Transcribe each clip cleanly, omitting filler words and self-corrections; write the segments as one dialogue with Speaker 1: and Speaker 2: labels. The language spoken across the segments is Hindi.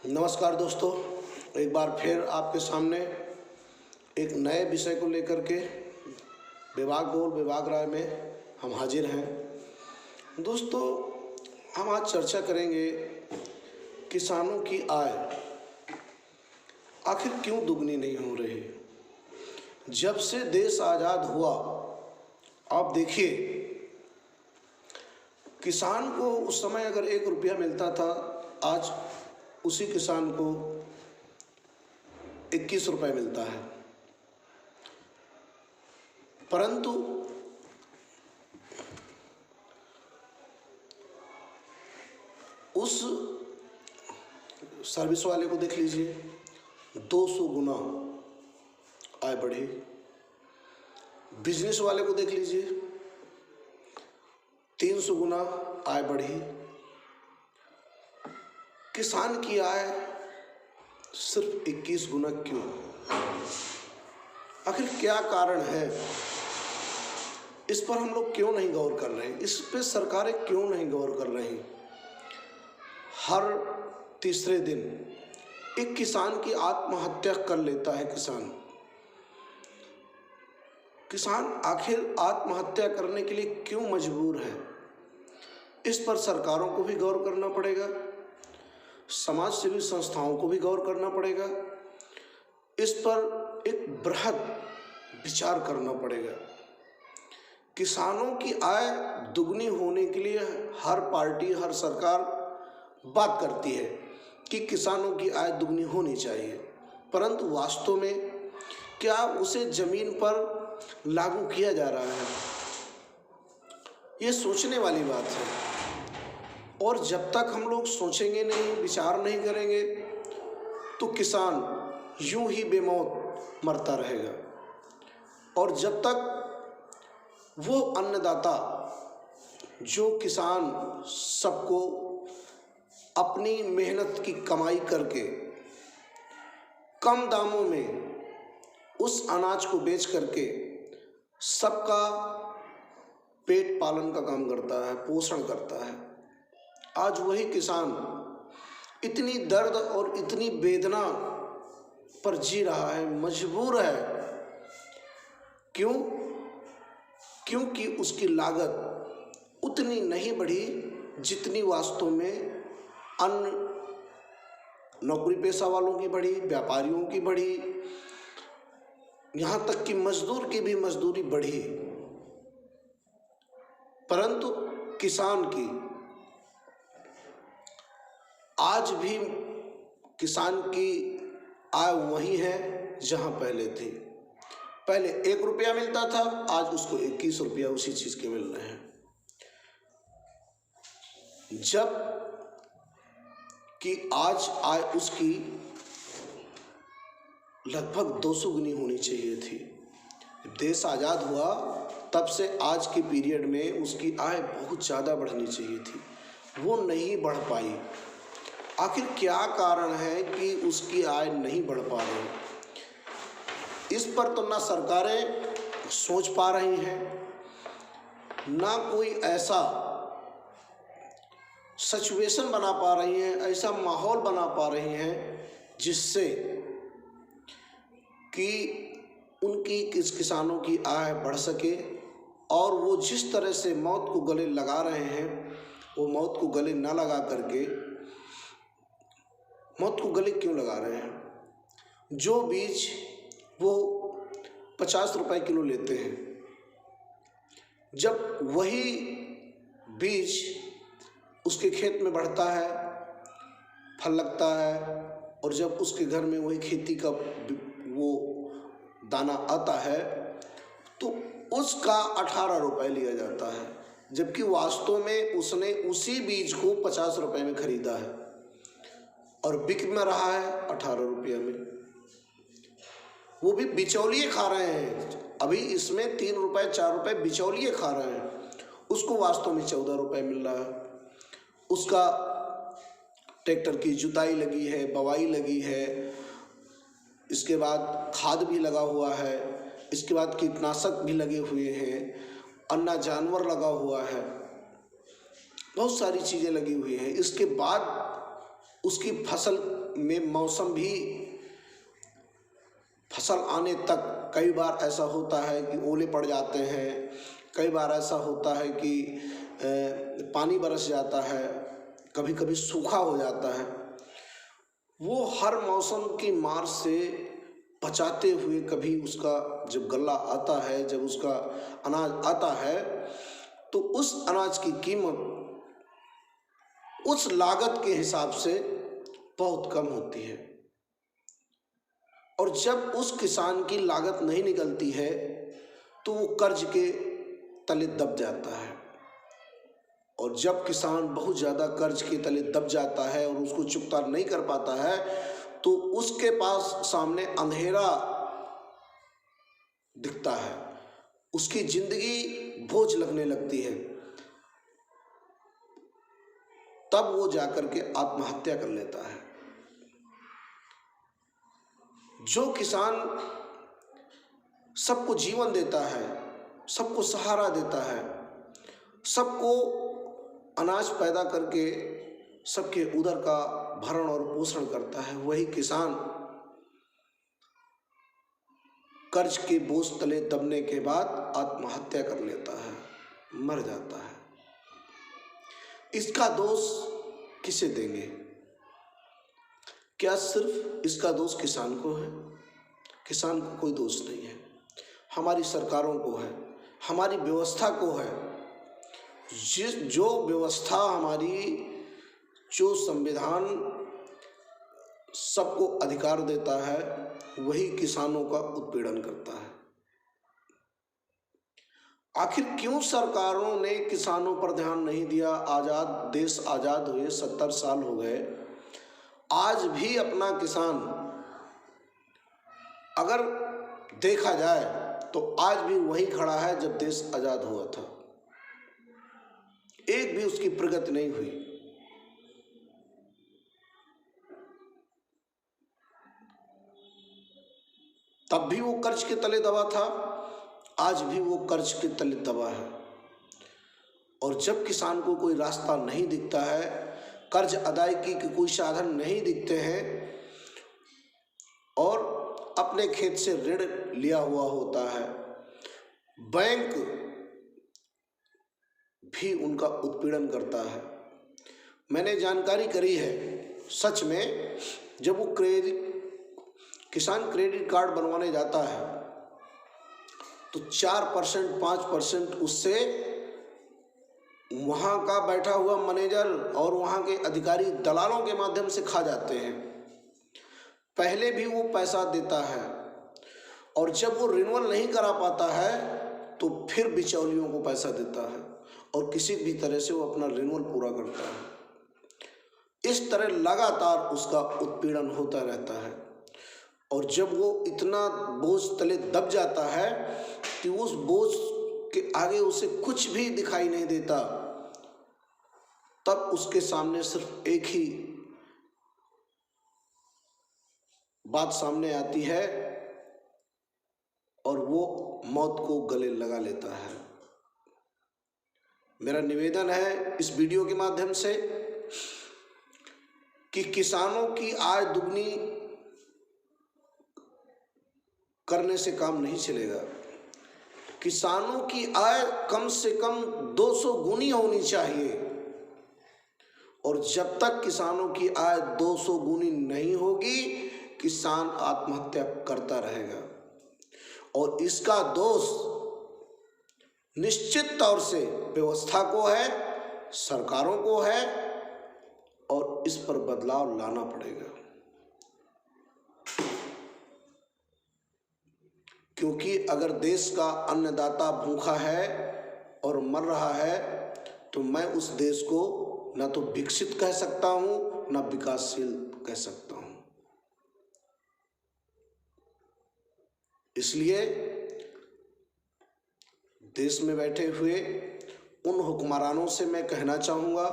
Speaker 1: नमस्कार दोस्तों, एक बार फिर आपके सामने एक नए विषय को लेकर के विभाग बोल विभाग राय में हम हाजिर हैं। दोस्तों, हम आज चर्चा करेंगे किसानों की आय आखिर क्यों दुगनी नहीं हो रही। जब से देश आज़ाद हुआ, आप देखिए, किसान को उस समय अगर 1 रुपया मिलता था, आज उसी किसान को 21 रुपये मिलता है। परंतु उस सर्विस वाले को देख लीजिए, 200 गुना आय बढ़ी। बिजनेस वाले को देख लीजिए, 300 गुना आय बढ़ी। किसान की आय सिर्फ 21 गुना क्यों? आखिर क्या कारण है? इस पर हम लोग क्यों नहीं गौर कर रहे हैं? इस पे सरकारें क्यों नहीं गौर कर रही? हर तीसरे दिन एक किसान की आत्महत्या कर लेता है। किसान आखिर आत्महत्या करने के लिए क्यों मजबूर है? इस पर सरकारों को भी गौर करना पड़ेगा, समाज सेवी संस्थाओं को भी गौर करना पड़ेगा। इस पर एक बृहद विचार करना पड़ेगा। किसानों की आय दुगनी होने के लिए हर पार्टी, हर सरकार बात करती है कि किसानों की आय दुगनी होनी चाहिए, परंतु वास्तव में क्या उसे जमीन पर लागू किया जा रहा है? ये सोचने वाली बात है। और जब तक हम लोग सोचेंगे नहीं, विचार नहीं करेंगे, तो किसान यूं ही बेमौत मरता रहेगा। और जब तक वो अन्नदाता, जो किसान सबको अपनी मेहनत की कमाई करके कम दामों में उस अनाज को बेच करके सबका पेट पालन का काम करता है, पोषण करता है, आज वही किसान इतनी दर्द और इतनी वेदना पर जी रहा है, मजबूर है। क्यों? क्योंकि उसकी लागत उतनी नहीं बढ़ी जितनी वास्तव में अन्य नौकरी पेशा वालों की बढ़ी, व्यापारियों की बढ़ी, यहाँ तक कि मजदूर की भी मजदूरी बढ़ी। परंतु किसान की आज भी किसान की आय वही है जहां पहले थी। पहले 1 रुपया मिलता था, आज उसको 21 रुपया उसी चीज के मिल रहे हैं। जब कि आज आय उसकी लगभग 200 गुनी होनी चाहिए थी। देश आज़ाद हुआ तब से आज के पीरियड में उसकी आय बहुत ज़्यादा बढ़नी चाहिए थी, वो नहीं बढ़ पाई। आखिर क्या कारण है कि उसकी आय नहीं बढ़ पा रही? इस पर तो ना सरकारें सोच पा रही हैं, ना कोई ऐसा सिचुएशन बना पा रही हैं, ऐसा माहौल बना पा रही हैं जिससे कि उनकी किसानों की आय बढ़ सके। और वो जिस तरह से मौत को गले लगा रहे हैं, वो मौत को गले ना लगा करके, मौत को गले क्यों लगा रहे हैं? जो बीज वो 50 रुपए किलो लेते हैं, जब वही बीज उसके खेत में बढ़ता है, फल लगता है, और जब उसके घर में वही खेती का वो दाना आता है, तो उसका 18 रुपए लिया जाता है, जबकि वास्तव में उसने उसी बीज को 50 रुपए में खरीदा है और बिक में रहा है 18 रुपया में। वो भी बिचौलिए खा रहे हैं। अभी इसमें 3 रुपए 4 रुपए बिचौलिए खा रहे हैं, उसको वास्तव में 14 रुपए मिल रहा है। उसका ट्रैक्टर की जुताई लगी है, बवाई लगी है, इसके बाद खाद भी लगा हुआ है, इसके बाद कीटनाशक भी लगे हुए हैं, अन्ना जानवर लगा हुआ है, बहुत सारी चीज़ें लगी हुई हैं। इसके बाद उसकी फसल में मौसम भी फसल आने तक कई बार ऐसा होता है कि ओले पड़ जाते हैं, कई बार ऐसा होता है कि पानी बरस जाता है, कभी कभी सूखा हो जाता है। वो हर मौसम की मार से बचाते हुए कभी उसका जब गल्ला आता है, जब उसका अनाज आता है, तो उस अनाज की कीमत उस लागत के हिसाब से बहुत कम होती है। और जब उस किसान की लागत नहीं निकलती है तो वो कर्ज के तले दब जाता है। और जब किसान बहुत ज़्यादा कर्ज के तले दब जाता है और उसको चुकता नहीं कर पाता है तो उसके पास सामने अंधेरा दिखता है, उसकी जिंदगी बोझ लगने लगती है। तब वो जाकर के आत्महत्या कर लेता है। जो किसान सबको जीवन देता है, सबको सहारा देता है, सबको अनाज पैदा करके सबके उदर का भरण और पोषण करता है, वही किसान कर्ज के बोझ तले दबने के बाद आत्महत्या कर लेता है, मर जाता है। इसका दोष किसे देंगे? क्या सिर्फ इसका दोष किसान को है? किसान को कोई दोष नहीं है, हमारी सरकारों को है, हमारी व्यवस्था को है। जो व्यवस्था हमारी, जो संविधान सबको अधिकार देता है, वही किसानों का उत्पीड़न करता है। आखिर क्यों सरकारों ने किसानों पर ध्यान नहीं दिया? देश आज़ाद हुए 70 साल हो गए, आज भी अपना किसान अगर देखा जाए तो आज भी वही खड़ा है जब देश आज़ाद हुआ था। एक भी उसकी प्रगति नहीं हुई। तब भी वो कर्ज के तले दबा था, आज भी वो कर्ज के तले दबा है। और जब किसान को कोई रास्ता नहीं दिखता है, कर्ज अदायगी के कोई साधन नहीं दिखते हैं और अपने खेत से ऋण लिया हुआ होता है, बैंक भी उनका उत्पीड़न करता है। मैंने जानकारी करी है, सच में, जब वो किसान क्रेडिट कार्ड बनवाने जाता है तो 4% 5% उससे वहाँ का बैठा हुआ मैनेजर और वहाँ के अधिकारी दलालों के माध्यम से खा जाते हैं। पहले भी वो पैसा देता है और जब वो रिन्यूअल नहीं करा पाता है तो फिर बिचौलियों को पैसा देता है और किसी भी तरह से वो अपना रिन्यूअल पूरा करता है। इस तरह लगातार उसका उत्पीड़न होता रहता है। और जब वो इतना बोझ तले दब जाता है कि उस बोझ के आगे उसे कुछ भी दिखाई नहीं देता, तब उसके सामने सिर्फ एक ही बात सामने आती है और वो मौत को गले लगा लेता है। मेरा निवेदन है इस वीडियो के माध्यम से कि किसानों की आय दुगनी करने से काम नहीं चलेगा। किसानों की आय कम से कम 200 गुनी होनी चाहिए। और जब तक किसानों की आय 200 गुनी नहीं होगी, किसान आत्महत्या करता रहेगा। और इसका दोष निश्चित तौर से व्यवस्था को है, सरकारों को है और इस पर बदलाव लाना पड़ेगा। क्योंकि अगर देश का अन्नदाता भूखा है और मर रहा है तो मैं उस देश को ना तो विकसित कह सकता हूँ, ना विकासशील कह सकता हूँ। इसलिए देश में बैठे हुए उन हुक्मरानों से मैं कहना चाहूँगा,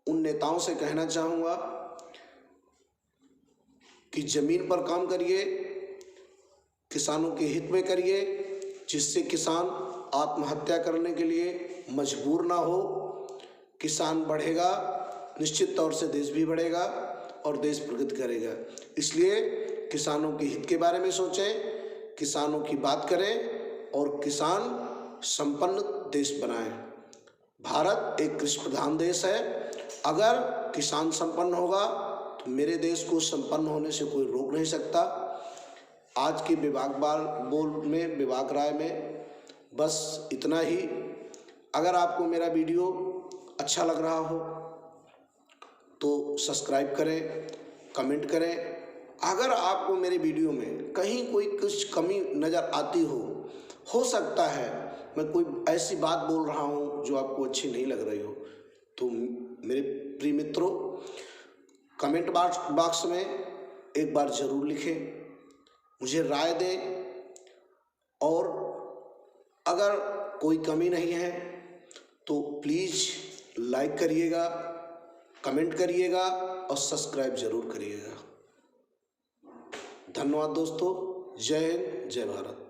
Speaker 1: उन नेताओं से कहना चाहूँगा कि जमीन पर काम करिए, किसानों के हित में करिए, जिससे किसान आत्महत्या करने के लिए मजबूर ना हो। किसान बढ़ेगा निश्चित तौर से देश भी बढ़ेगा और देश प्रगति करेगा। इसलिए किसानों के हित के बारे में सोचें, किसानों की बात करें और किसान संपन्न देश बनाएं। भारत एक कृषि प्रधान देश है। अगर किसान संपन्न होगा तो मेरे देश को संपन्न होने से कोई रोक नहीं सकता। आज की विभाग राय में बस इतना ही। अगर आपको मेरा वीडियो अच्छा लग रहा हो तो सब्सक्राइब करें, कमेंट करें। अगर आपको मेरे वीडियो में कहीं कोई कुछ कमी नज़र आती हो सकता है मैं कोई ऐसी बात बोल रहा हूँ जो आपको अच्छी नहीं लग रही हो, तो मेरे प्रिय मित्रों कमेंट बॉक्स में एक बार ज़रूर लिखें, मुझे राय दें। और अगर कोई कमी नहीं है तो प्लीज़ लाइक करिएगा, कमेंट करिएगा और सब्सक्राइब ज़रूर करिएगा। धन्यवाद दोस्तों। जय हिंद, जय भारत।